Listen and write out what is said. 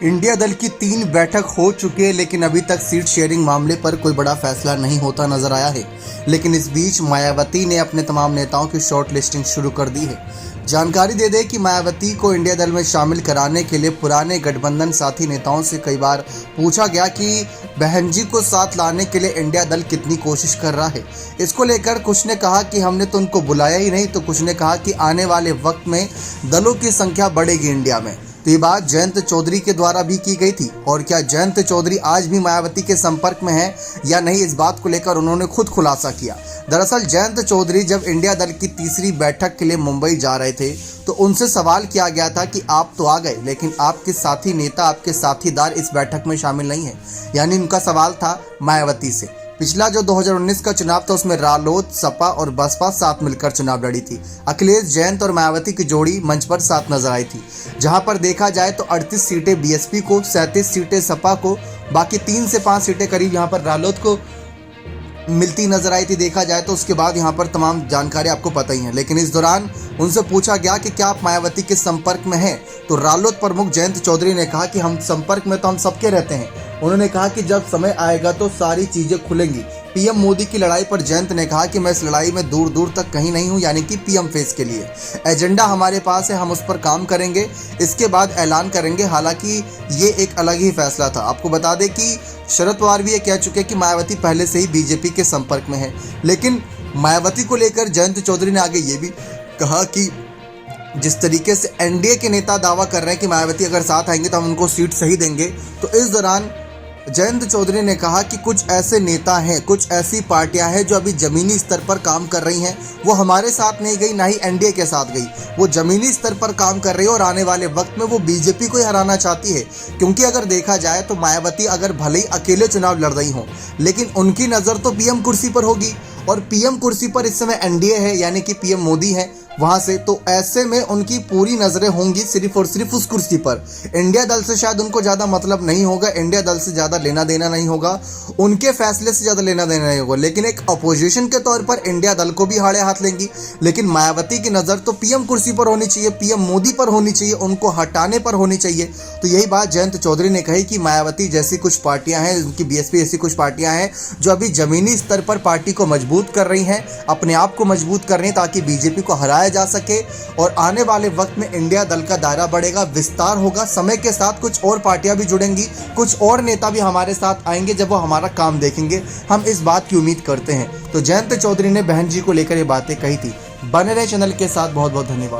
India दल की 3 बैठक हो चुकी है, लेकिन अभी तक सीट शेयरिंग मामले पर कोई बड़ा फैसला नहीं होता नजर आया है। लेकिन इस बीच मायावती ने अपने तमाम नेताओं की शॉर्ट लिस्टिंग शुरू कर दी है। जानकारी दे दें कि मायावती को इंडिया दल में शामिल कराने के लिए पुराने गठबंधन साथी नेताओं से कई बार पूछा गया कि बहन जी को साथ लाने के लिए इंडिया दल कितनी कोशिश कर रहा है। इसको लेकर कुछ ने कहा कि हमने तो उनको बुलाया ही नहीं, तो कुछ ने कहा कि आने वाले वक्त में दलों की संख्या बढ़ेगी इंडिया में। तो ये बात जयंत चौधरी के द्वारा भी की गई थी। और क्या जयंत चौधरी आज भी मायावती के संपर्क में है या नहीं, इस बात को लेकर उन्होंने खुद खुलासा किया। दरअसल जयंत चौधरी जब इंडिया दल की तीसरी बैठक के लिए मुंबई जा रहे थे तो उनसे सवाल किया गया था कि आप तो आ गए, लेकिन आपके साथी नेता, आपके साथीदार इस बैठक में शामिल नहीं है। यानी उनका सवाल था मायावती से। पिछला जो 2019 का चुनाव था उसमें रालोद, सपा और बसपा साथ मिलकर चुनाव लड़ी थी। अखिलेश, जयंत और मायावती की जोड़ी मंच पर साथ नजर आई थी, जहां पर देखा जाए तो 38 सीटें बीएसपी को, 37 सीटें सपा को, बाकी 3 से 5 सीटें करीब यहां पर रालोद को मिलती नजर आई थी। देखा जाए तो उसके बाद यहाँ पर तमाम जानकारी आपको पता ही है। लेकिन इस दौरान उनसे पूछा गया कि क्या आप मायावती के संपर्क में हैं, तो रालोद प्रमुख जयंत चौधरी ने कहा कि हम संपर्क में तो हम सबके रहते हैं। उन्होंने कहा कि जब समय आएगा तो सारी चीजें खुलेंगी। पीएम मोदी की लड़ाई पर जयंत ने कहा कि मैं इस लड़ाई में दूर दूर तक कहीं नहीं हूं, यानी कि पीएम फेस के लिए एजेंडा हमारे पास है, हम उस पर काम करेंगे, इसके बाद ऐलान करेंगे। हालांकि ये एक अलग ही फैसला था। आपको बता दें कि शरद पवार भी ये कह चुके कि मायावती पहले से ही बीजेपी के संपर्क में है। लेकिन मायावती को लेकर जयंत चौधरी ने आगे ये भी कहा कि जिस तरीके से एनडीए के नेता दावा कर रहे हैं कि मायावती अगर साथ आएंगे तो हम उनको सीट सही देंगे, तो इस दौरान जयंत चौधरी ने कहा कि कुछ ऐसे नेता हैं, कुछ ऐसी पार्टियां हैं जो अभी जमीनी स्तर पर काम कर रही हैं। वो हमारे साथ नहीं गई, ना ही एनडीए के साथ गई, वो जमीनी स्तर पर काम कर रही है और आने वाले वक्त में वो बीजेपी को ही हराना चाहती है। क्योंकि अगर देखा जाए तो मायावती अगर भले ही अकेले चुनाव लड़ रही हो, लेकिन उनकी नज़र तो पीएम कुर्सी पर होगी, और पीएम कुर्सी पर इस समय एनडीए है, यानी कि पीएम मोदी है वहां से। तो ऐसे में उनकी पूरी नजरें होंगी सिर्फ और सिर्फ उस कुर्सी पर। इंडिया दल से शायद उनको ज्यादा मतलब नहीं होगा, इंडिया दल से ज्यादा लेना देना नहीं होगा, उनके फैसले से ज्यादा लेना देना नहीं होगा। लेकिन एक अपोजिशन के तौर पर इंडिया दल को भी हाड़े हाथ लेंगी। लेकिन मायावती की नजर तो पीएम कुर्सी पर होनी चाहिए, पीएम मोदी पर होनी चाहिए, उनको हटाने पर होनी चाहिए। तो यही बात जयंत चौधरी ने कही कि मायावती जैसी कुछ पार्टियां हैं, उनकी बीएसपी जैसी कुछ पार्टियां हैं जो अभी जमीनी स्तर पर पार्टी को मजबूत कर रही हैं, अपने आप को मजबूत कर रही हैं, ताकि बीजेपी को हराया जा सके। और आने वाले वक्त में इंडिया दल का दायरा बढ़ेगा, विस्तार होगा। समय के साथ कुछ और पार्टियां भी जुड़ेंगी, कुछ और नेता भी हमारे साथ आएंगे जब वो हमारा काम देखेंगे। हम इस बात की उम्मीद करते हैं। तो जयंत चौधरी ने बहन जी को लेकर ये बातें कही थी। बने रहे चैनल के साथ। बहुत बहुत धन्यवाद।